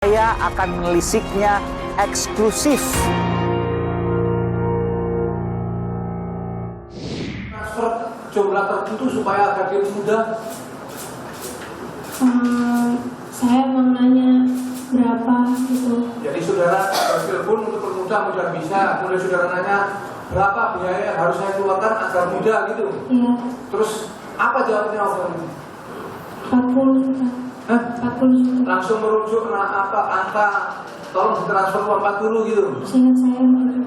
Saya akan menelisiknya eksklusif. Transfer jumlah tertentu supaya agar dia mudah. Saya mau nanya berapa gitu. Jadi saudara bertelepon untuk permudah mudah bisa. Kemudian saudara nanya berapa biaya yang harus saya keluarkan agar mudah gitu. Iya, Terus apa jawabnya waktu itu? 40 juta. Hah? 40 juta. Langsung merujuk apa angka tolong ditransfer uang 40 gitu. Seingat saya begitu.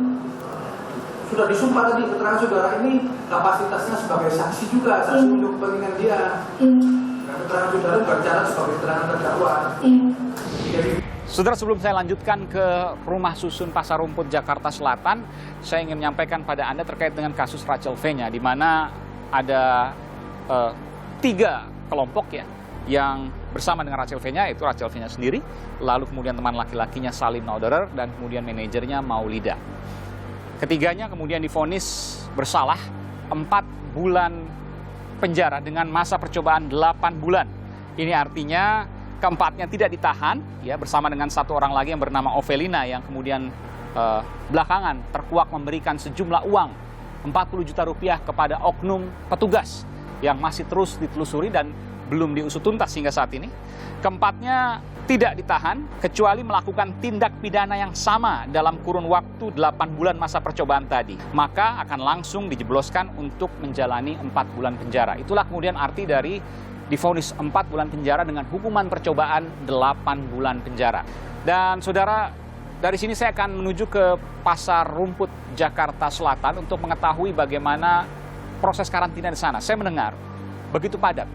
Sudah disumpah tadi keterangan saudara ini kapasitasnya sebagai saksi juga, saksi untuk kepentingan dia. Iya, Nah, keterangan saudara berbicara sebagai keterangan terdakwa. iya. Jadi Saudara, sebelum saya lanjutkan ke rumah susun Pasar Rumput, Jakarta Selatan, saya ingin menyampaikan pada Anda terkait dengan kasus Rachel V-nya, di mana ada 3 kelompok ya, yang bersama dengan Rachel V-nya, itu Rachel V-nya sendiri, lalu kemudian teman laki-lakinya Salim Nauderer, dan kemudian manajernya Maulida. Ketiganya kemudian divonis bersalah 4 bulan penjara dengan masa percobaan 8 bulan. Ini artinya keempatnya tidak ditahan ya, bersama dengan 1 orang lagi yang bernama Ovelina yang kemudian belakangan terkuak memberikan sejumlah uang 40 juta rupiah kepada oknum petugas yang masih terus ditelusuri dan belum diusut tuntas hingga saat ini. Keempatnya tidak ditahan kecuali melakukan tindak pidana yang sama dalam kurun waktu 8 bulan masa percobaan tadi. Maka akan langsung dijebloskan untuk menjalani 4 bulan penjara. Itulah kemudian arti dari divonis 4 bulan penjara dengan hukuman percobaan 8 bulan penjara. Dan saudara, dari sini saya akan menuju ke Pasar Rumput Jakarta Selatan untuk mengetahui bagaimana proses karantina di sana. Saya mendengar begitu padat,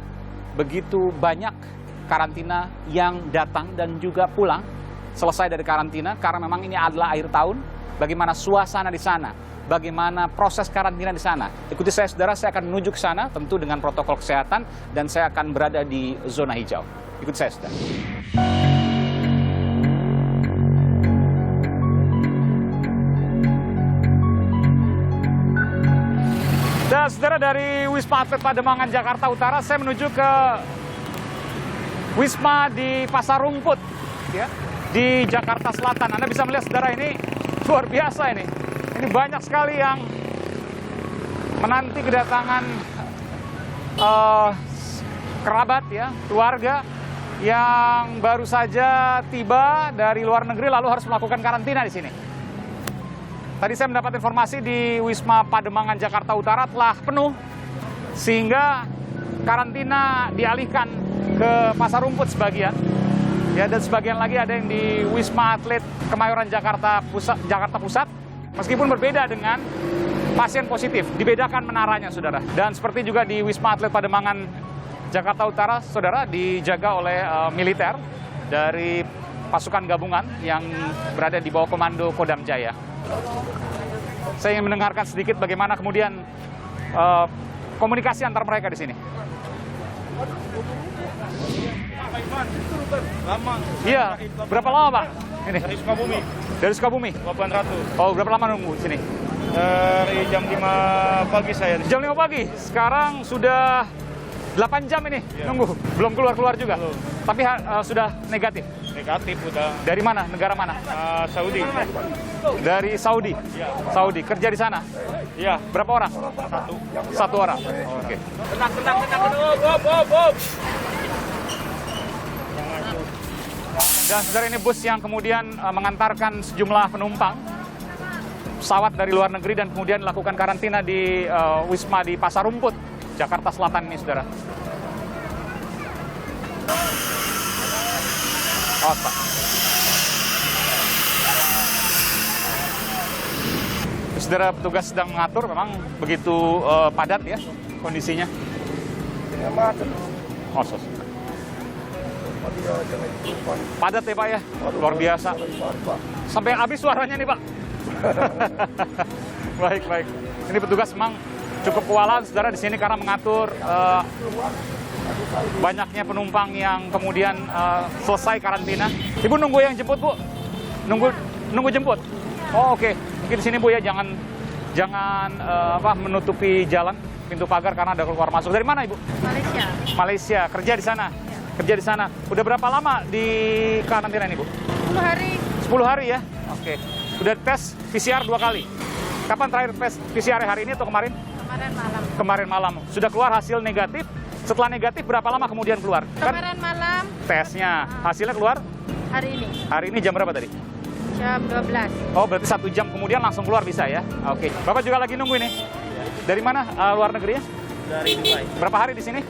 begitu banyak karantina yang datang dan juga pulang selesai dari karantina karena memang ini adalah akhir tahun. Bagaimana suasana di sana, bagaimana proses karantina di sana. Ikuti saya saudara, saya akan menuju ke sana tentu dengan protokol kesehatan dan saya akan berada di zona hijau. Ikuti saya saudara. Dan saudara, dari Wisma Atlet Pademangan Jakarta Utara saya menuju ke Wisma di Pasar Rumput ya, di Jakarta Selatan. Anda bisa melihat saudara, ini luar biasa ini. Ini banyak sekali yang menanti kedatangan kerabat ya, keluarga yang baru saja tiba dari luar negeri lalu harus melakukan karantina di sini. Tadi saya mendapat informasi di Wisma Pademangan Jakarta Utara telah penuh sehingga karantina dialihkan ke Pasar Rumput sebagian. Ya, dan sebagian lagi ada yang di Wisma Atlet Kemayoran Jakarta Pusat. Meskipun berbeda dengan pasien positif, dibedakan menaranya, saudara. Dan seperti juga di Wisma Atlet Pademangan Jakarta Utara, saudara, dijaga oleh militer dari pasukan gabungan yang berada di bawah komando Kodam Jaya. Saya ingin mendengarkan sedikit bagaimana kemudian komunikasi antar mereka di sini. Lama. Iya, berapa lama Pak? Ini Dari Sukabumi, dari Sukabumi. Pelabuhan Ratu. Oh, berapa lama nunggu di sini? Dari jam 5 pagi saya. Jam 5 pagi. Sekarang sudah 8 jam ini nunggu. Belum keluar-keluar juga. Belum. Tapi sudah negatif. Negatif udah. Dari mana? Negara mana? Saudi. Dari Saudi. Iya. Saudi. Kerja di sana. Iya. Berapa orang? 1 orang. Oke. Tenang. Op. Dan saudara, ini bus yang kemudian mengantarkan sejumlah penumpang pesawat dari luar negeri dan kemudian lakukan karantina di Wisma di Pasar Rumput, Jakarta Selatan ini, saudara. Oh, Pak. Saudara, petugas sedang mengatur, memang begitu padat ya kondisinya. Oh, padat ya Pak ya, luar biasa. Sampai habis suaranya nih Pak. Baik. Ini petugas memang cukup kewalahan saudara di sini karena mengatur banyaknya penumpang yang kemudian selesai karantina. Ibu nunggu yang jemput Bu? Nunggu jemput? Oh oke. Mungkin di sini Bu ya, jangan menutupi jalan, pintu pagar karena ada keluar masuk. Dari mana Ibu? Malaysia. Malaysia, kerja di sana? Kerja di sana. Udah berapa lama di karantina ini, Bu? 10 hari. 10 hari ya? Oke. Udah tes PCR 2 kali. Kapan terakhir tes PCR hari ini atau kemarin? Kemarin malam. Kemarin malam. Sudah keluar hasil negatif. Setelah negatif berapa lama kemudian keluar? Kemarin malam. Tesnya. Hasilnya keluar? Hari ini. Hari ini jam berapa tadi? Jam 12. Oh, berarti 1 jam kemudian langsung keluar bisa ya? Oke. Bapak juga lagi nunggu ini? Dari mana luar negerinya? Dari Dubai. Berapa hari di sini?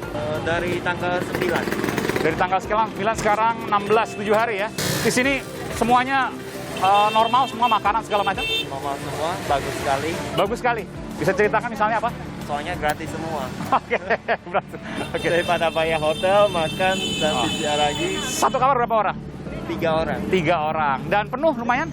Dari tanggal 9. Dari tanggal 9 sekarang 16, 7 hari ya. Di sini semuanya normal, semua makanan segala macam? Normal semua, bagus sekali. Bagus sekali. Bisa ceritakan misalnya apa? Soalnya gratis semua. Oke, berhasil. Oke. Daripada bayar hotel, makan, dan PCR lagi, Satu kamar berapa orang? 3 orang. 3 orang. Dan penuh lumayan?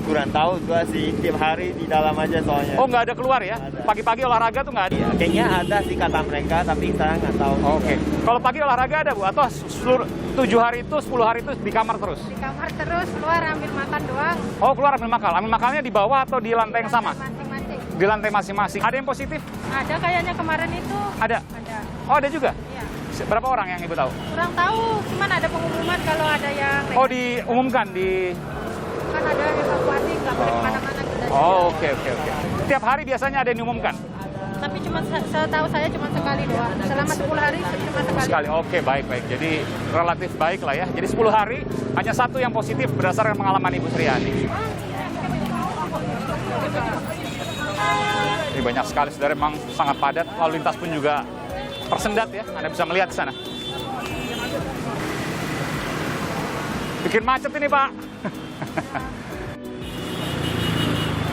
Kurang tahu gua sih, tiap hari di dalam aja soalnya. Oh, nggak ada keluar ya? Ada. Pagi-pagi olahraga tuh nggak ada? Iya, kayaknya ada sih kata mereka, tapi saya nggak tahu. Oke. Kalau pagi olahraga ada, Bu? Atau seluruh 7 hari itu, 10 hari itu di kamar terus? Di kamar terus, keluar ambil makan doang. Oh, keluar ambil makan. Ambil makannya di bawah atau di lantai yang sama? Masing-masing. Di lantai masing-masing. Ada yang positif? Ada kayaknya kemarin itu. Ada. Ada. Oh, ada juga? Iya. Berapa orang yang Ibu tahu? Kurang tahu, cuman ada pengumuman kalau ada yang Oh, diumumkan di... kan ada evakuasi, nggak boleh kemana-mana kita. Oh, oke. Tiap hari biasanya ada yang diumumkan? Tapi cuma setahu saya cuma sekali doang. Selama 10 hari cuma sekali. Sekali. Oke, baik. Jadi relatif baik lah ya. Jadi 10 hari hanya 1 yang positif berdasarkan pengalaman Ibu Sriani. Ini banyak sekali, saudara, memang sangat padat. Lalu lintas pun juga tersendat ya. Anda bisa melihat ke sana. Bikin macet ini, Pak.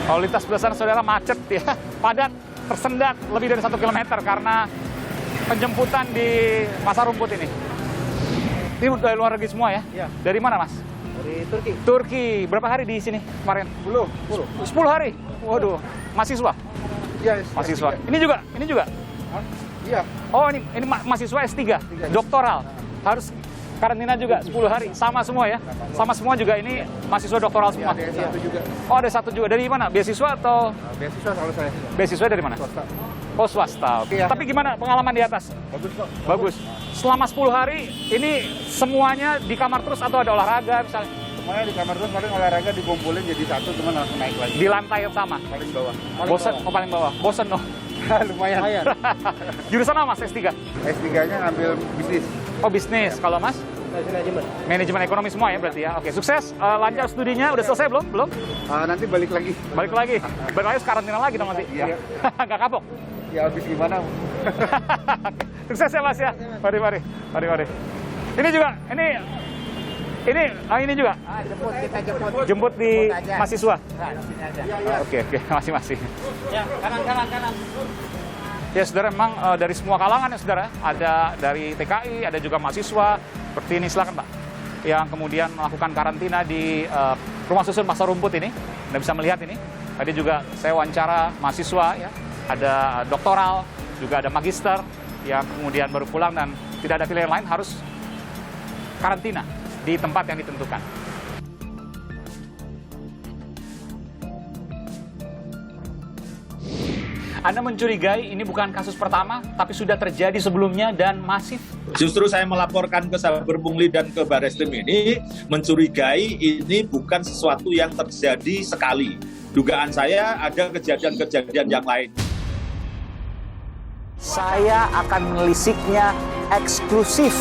Lalu lintas sebelah sana, saudara, macet ya. Padat, tersendat lebih dari 1 kilometer karena penjemputan di Pasar Rumput ini. Ini dari luar negeri semua ya? Iya. Dari mana, Mas? Dari Turki. Turki. Berapa hari di sini kemarin? 10 hari. Waduh, mahasiswa. Iya, Mahasiswa. Ini juga. Iya. Oh, ini mahasiswa S3, doktoral. Harus karantina juga 10 hari. Sama semua ya? Sama semua juga ini mahasiswa doktoral semua. Ada satu juga. Oh, ada 1 juga. Dari mana? Beasiswa atau Beasiswa kalau saya. beasiswa dari mana? Swasta. Oh, swasta. Oke. Iya. Tapi gimana pengalaman di atas? Bagus kok. Bagus. Selama 10 hari ini semuanya di kamar terus atau ada olahraga misalnya? Semuanya di kamar terus, paling olahraga dikumpulin jadi satu, cuman langsung naik lagi. Di lantai yang sama? Paling bawah. Bosen? Oh, paling bawah. Bosen oh. Lumayan. Jurusan apa Mas S3? S3-nya ngambil bisnis. Oh, bisnis. Kalau Mas? Manajemen. Manajemen ekonomi semua ya berarti ya. Oke, sukses. Lancar studinya. Udah selesai belum? Belum? Nanti balik lagi. Balik lagi. Balik lagi karantina lagi dong nanti. Iya. Nggak kapok? Ya habis gimana? Sukses ya Mas ya. Mari. Ini juga. Ini juga. Jemput, kita jemput. Jemput di mahasiswa. Sini aja. Oke, masih. Ya, kanan. Ya, saudara, memang dari semua kalangan ya, saudara. Ada dari TKI, ada juga mahasiswa. Seperti ini, silakan Pak. Yang kemudian melakukan karantina di rumah susun Pasar Rumput ini. Anda bisa melihat ini. Tadi juga saya wawancara mahasiswa ya. Ada doktoral, juga ada magister yang kemudian baru pulang dan tidak ada pilihan lain, harus karantina di tempat yang ditentukan. Anda mencurigai ini bukan kasus pertama, tapi sudah terjadi sebelumnya dan masif. Justru saya melaporkan ke Saber Pungli dan ke Bareskrim ini, mencurigai ini bukan sesuatu yang terjadi sekali. Dugaan saya ada kejadian-kejadian yang lain. Saya akan menelisiknya eksklusif